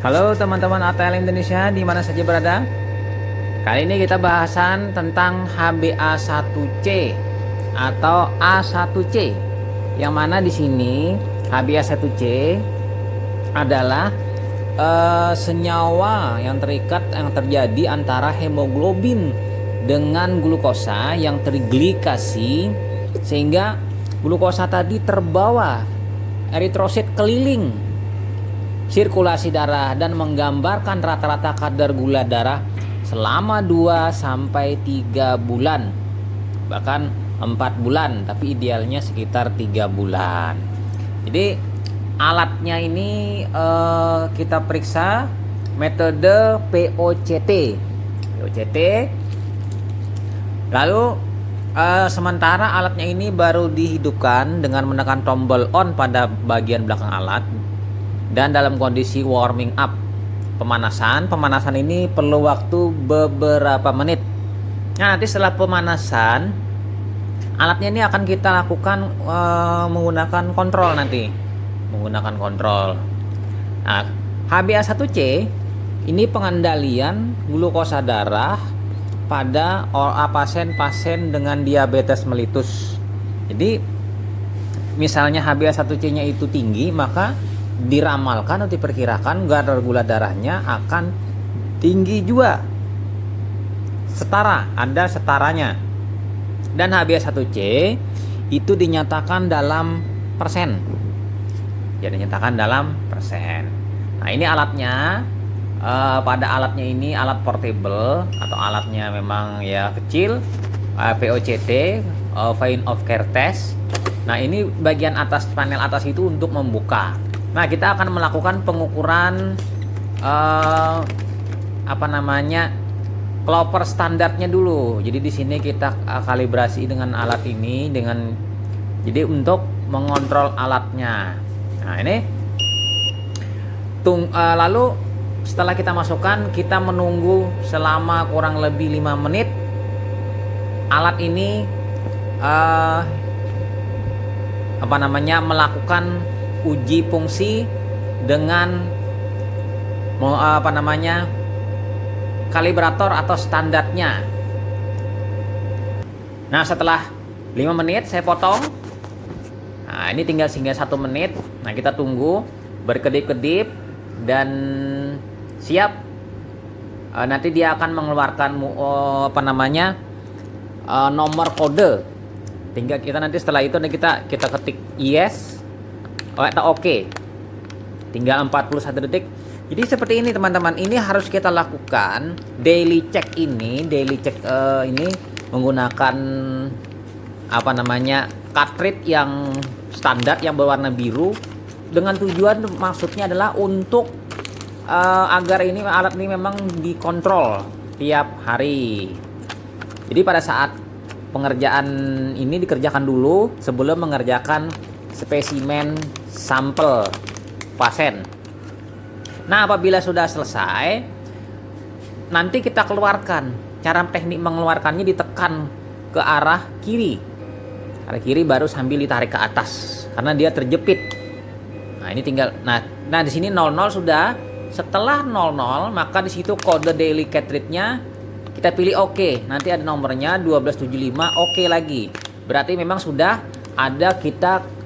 Halo teman-teman ATL Indonesia di mana saja berada. Kali ini kita bahasan tentang HbA1c atau A1c. Yang mana di sini HbA1c adalah senyawa yang terjadi antara hemoglobin dengan glukosa yang terglikasi sehingga glukosa tadi terbawa eritrosit keliling sirkulasi darah dan menggambarkan rata-rata kadar gula darah selama 2 sampai 3 bulan. Bahkan 4 bulan, tapi idealnya sekitar 3 bulan. Jadi alatnya ini kita periksa metode POCT. Lalu sementara alatnya ini baru dihidupkan dengan menekan tombol on pada bagian belakang alat dan dalam kondisi warming up, pemanasan ini perlu waktu beberapa menit. Nah, nanti setelah pemanasan alatnya ini akan kita lakukan menggunakan kontrol Nah, HbA1c ini pengendalian glukosa darah pada pasien-pasien dengan diabetes mellitus. Jadi misalnya HbA1c-nya itu tinggi, maka diramalkan atau diperkirakan kadar gula darahnya akan tinggi juga, ada setaranya. Dan HbA1c itu dinyatakan dalam persen. Nah, ini alatnya. Pada alatnya ini alat portable atau alatnya memang ya kecil, POCT, Vein of Care Test. Nah, ini bagian atas, panel atas itu untuk membuka. Nah, kita akan melakukan pengukuran Clover standarnya dulu. Jadi di sini kita kalibrasi dengan alat ini jadi untuk mengontrol alatnya. Nah, ini lalu setelah kita masukkan, kita menunggu selama kurang lebih 5 menit. Alat ini melakukan uji fungsi dengan kalibrator atau standarnya. Nah, setelah 5 menit saya potong. Nah, ini tinggal 1 menit. Nah, kita tunggu berkedip-kedip dan siap. Nanti dia akan mengeluarkan nomor kode. Tinggal kita nanti setelah itu kita ketik yes atau oke. Tinggal 41 detik. Jadi seperti ini teman-teman. Ini harus kita lakukan daily check ini menggunakan cartridge yang standar yang berwarna biru, dengan tujuan maksudnya adalah untuk agar alat ini memang dikontrol tiap hari. Jadi pada saat pengerjaan ini dikerjakan dulu sebelum mengerjakan spesimen sampel pasien. Nah, apabila sudah selesai, nanti kita keluarkan. Cara teknik mengeluarkannya ditekan ke arah kiri. Arah kiri baru sambil ditarik ke atas karena dia terjepit. Nah, ini tinggal nah di sini 00 sudah. Setelah 00, maka di situ kode daily cartridge-nya kita pilih oke. Nanti ada nomornya 1275, oke lagi. Berarti memang sudah ada kita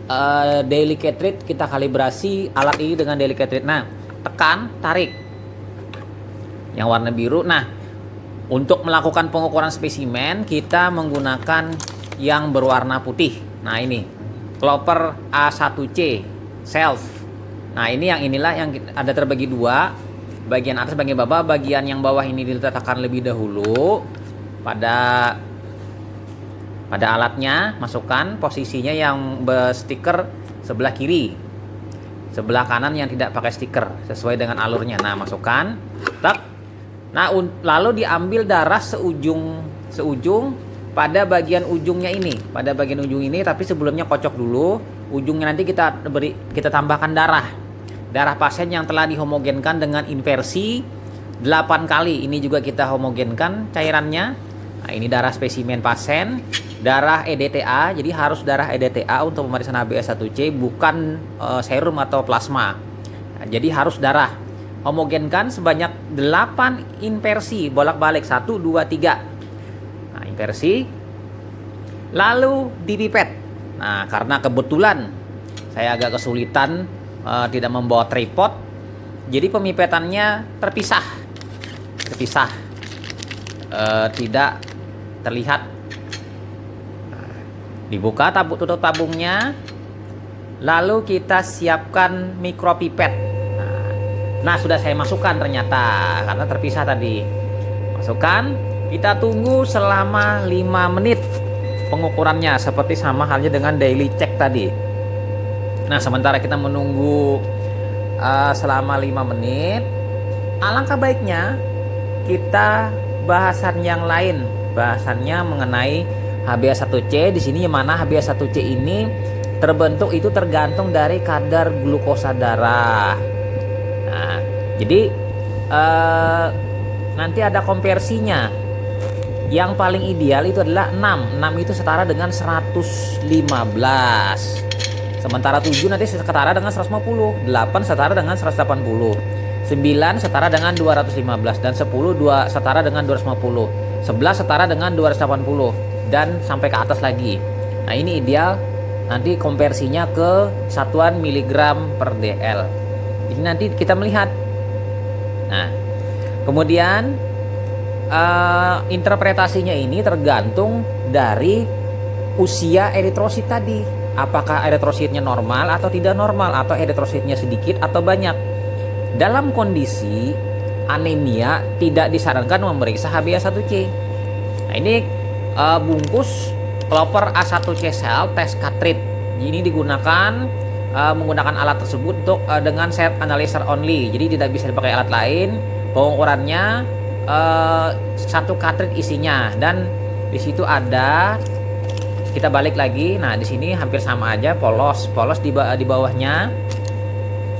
daily cartridge, kita kalibrasi alat ini dengan daily cartridge. Nah, tekan, tarik yang warna biru. Nah, untuk melakukan pengukuran spesimen kita menggunakan yang berwarna putih. Nah, ini Clover A1c self. Nah, inilah yang ada terbagi dua, bagian atas, bagian bawah. Bagian yang bawah ini diletakkan lebih dahulu pada alatnya, masukkan posisinya yang berstiker sebelah kiri, sebelah kanan yang tidak pakai stiker sesuai dengan alurnya. Nah, masukkan, tak. Nah, lalu diambil darah seujung pada bagian ujungnya ini, tapi sebelumnya kocok dulu ujungnya. Nanti kita tambahkan darah pasien yang telah dihomogenkan dengan inversi 8 kali. Ini juga kita homogenkan cairannya. Nah, ini darah spesimen pasien, darah EDTA. Jadi harus darah EDTA untuk pemeriksaan HbA1c, bukan serum atau plasma. Nah, jadi harus darah homogenkan sebanyak 8 inversi bolak-balik 1 2 3. Nah, inversi lalu dipipet. Nah, karena kebetulan saya agak kesulitan tidak membawa tripod, jadi pemipetannya terpisah, tidak terlihat. Nah, dibuka tutup tabungnya, lalu kita siapkan mikropipet. Nah, sudah saya masukkan ternyata karena terpisah tadi. Masukkan, kita tunggu selama 5 menit pengukurannya seperti sama halnya dengan daily check tadi. Nah, sementara kita menunggu selama 5 menit, alangkah baiknya kita bahasan yang lain, bahasannya mengenai HbA1c. Di sini yang mana HbA1c ini terbentuk itu tergantung dari kadar glukosa darah. Nah, jadi nanti ada konversinya. Yang paling ideal itu adalah 6 itu setara dengan 115. Sementara 7 nanti setara dengan 150, 8 setara dengan 180, 9 setara dengan 215, dan 10 setara dengan 250, 11 setara dengan 280, dan sampai ke atas lagi. Nah, ini ideal nanti konversinya ke satuan miligram per dl. Jadi nanti kita melihat. Nah, kemudian interpretasinya ini tergantung dari usia eritrosit tadi. Apakah eritrositnya normal atau tidak normal, atau eritrositnya sedikit atau banyak. Dalam kondisi anemia tidak disarankan memeriksa HbA1c. Nah, ini bungkus Clover A1C Cell Test Cartridge. Ini digunakan menggunakan alat tersebut untuk dengan set analyzer only. Jadi tidak bisa dipakai alat lain. Pengukurannya satu cartridge isinya, dan di situ ada, kita balik lagi. Nah, di sini hampir sama aja, polos di bawahnya.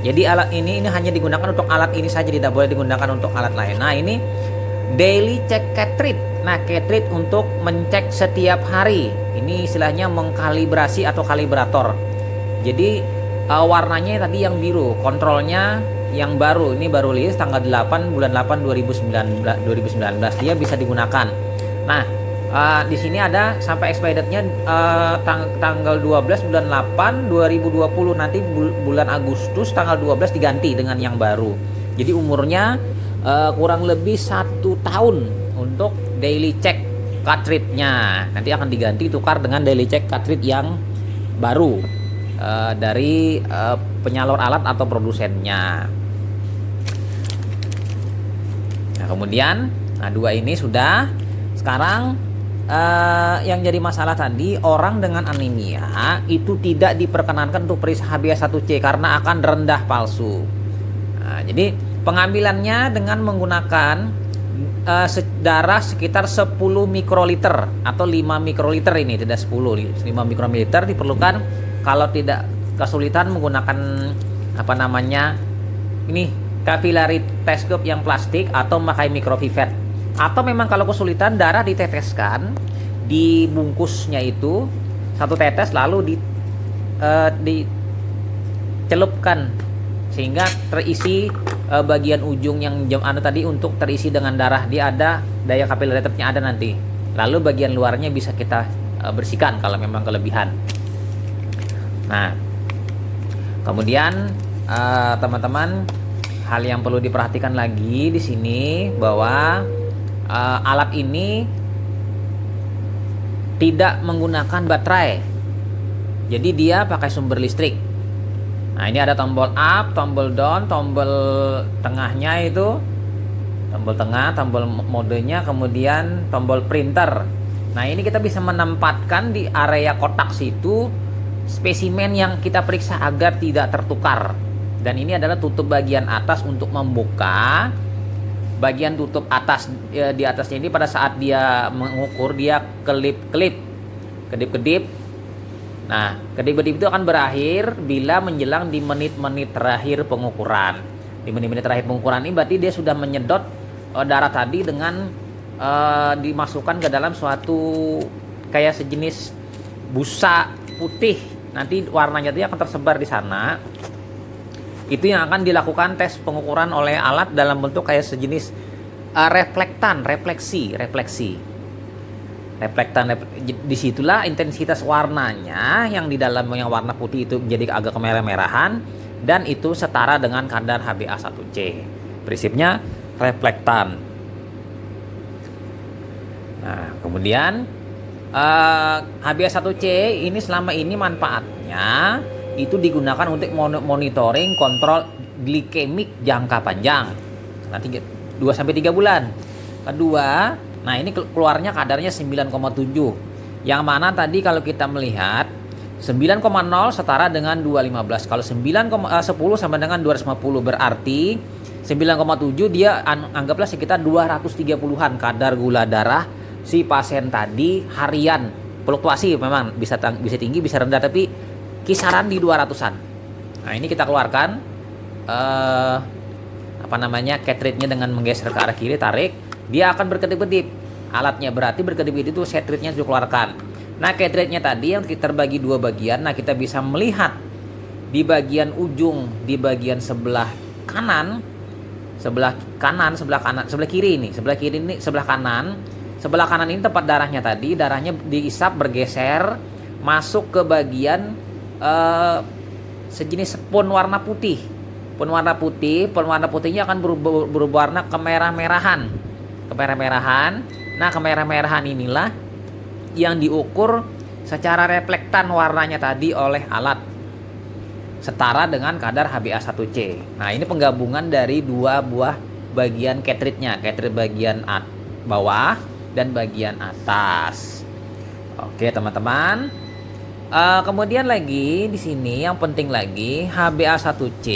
Jadi alat ini hanya digunakan untuk alat ini saja, tidak boleh digunakan untuk alat lain. Nah, ini daily check cartridge. Nah, cartridge untuk mencek setiap hari. Ini istilahnya mengkalibrasi atau kalibrator. Jadi warnanya tadi yang biru, kontrolnya yang baru. Ini baru rilis tanggal 8 bulan 8 2019. Dia bisa digunakan. Nah, di sini ada sampai expirednya tanggal 12 bulan 8 2020. Nanti bulan Agustus tanggal 12 diganti dengan yang baru. Jadi umurnya kurang lebih 1 tahun untuk daily check cartridge-nya. Nanti akan diganti, tukar dengan daily check cartridge yang baru dari penyalur alat atau produsennya. Nah, kemudian dua ini sudah. Sekarang yang jadi masalah tadi, orang dengan anemia itu tidak diperkenankan untuk periksa HbA1c karena akan rendah palsu. Nah, jadi pengambilannya dengan menggunakan darah sekitar 10 mikroliter atau 5 mikroliter. Ini tidak 10, 5 mikroliter diperlukan kalau tidak kesulitan menggunakan ini capillary teleskop yang plastik atau memakai micropipette. Atau memang kalau kesulitan, darah diteteskan di bungkusnya itu 1 tetes, lalu dicelupkan sehingga terisi bagian ujung yang tadi untuk terisi dengan darah. Dia ada daya kapilaritasnya ada nanti. Lalu bagian luarnya bisa kita bersihkan kalau memang kelebihan. Nah, kemudian teman-teman, hal yang perlu diperhatikan lagi di sini bahwa alat ini tidak menggunakan baterai. Jadi dia pakai sumber listrik. Nah, ini ada tombol up, tombol down, tombol tengahnya itu, tombol tengah, tombol modenya, kemudian tombol printer. Nah, ini kita bisa menempatkan di area kotak situ spesimen yang kita periksa agar tidak tertukar. Dan ini adalah tutup bagian atas untuk membuka. Bagian tutup atas di atasnya ini pada saat dia mengukur, dia kedip-kedip. Nah, kedip-kedip itu akan berakhir bila menjelang di menit-menit terakhir pengukuran. Di menit-menit terakhir pengukuran ini berarti dia sudah menyedot darah tadi dengan dimasukkan ke dalam suatu kayak sejenis busa putih. Nanti warnanya itu akan tersebar di sana. Itu yang akan dilakukan tes pengukuran oleh alat dalam bentuk kayak sejenis refleksi. Disitulah intensitas warnanya yang di dalam yang warna putih itu menjadi agak kemerah-merahan, dan itu setara dengan kadar HbA1c. Prinsipnya reflektan. Nah, kemudian HbA1c ini selama ini manfaatnya itu digunakan untuk monitoring kontrol glikemik jangka panjang. Nanti 2-3 bulan. Kedua, nah ini keluarnya kadarnya 9,7. Yang mana tadi kalau kita melihat 9,0 setara dengan 215. Kalau 10 sama dengan 250, berarti 9,7 dia anggaplah sekitar 230-an kadar gula darah si pasien tadi harian. Fluktuasi memang bisa tinggi, bisa rendah, tapi kisaran di 200-an. Nah, ini kita keluarkan cartridge-nya dengan menggeser ke arah kiri, tarik, dia akan berkedip-kedip. Alatnya berarti berkedip-kedip itu cartridge-nya dikeluarkan. Nah, cartridge-nya tadi yang terbagi dua bagian. Nah, kita bisa melihat di bagian ujung, di bagian sebelah kanan, sebelah kiri ini, sebelah kanan ini tempat darahnya tadi, darahnya diisap bergeser masuk ke bagian sejenis spon warna putih. Spon warna putihnya akan berubah warna kemerah-merahan. Nah, kemerah-merahan inilah yang diukur secara reflektan warnanya tadi oleh alat, setara dengan kadar HbA1c. Nah, ini penggabungan dari dua buah bagian cartridge-nya, cartridge bagian bawah dan bagian atas. Oke, teman-teman. Kemudian lagi di sini yang penting lagi HbA1c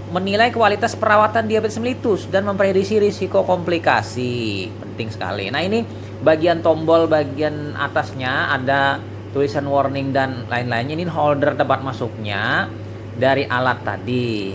menilai kualitas perawatan diabetes mellitus dan memprediksi risiko komplikasi. Penting sekali. Nah, ini bagian tombol bagian atasnya ada tulisan warning dan lain-lainnya. Ini holder tempat masuknya dari alat tadi.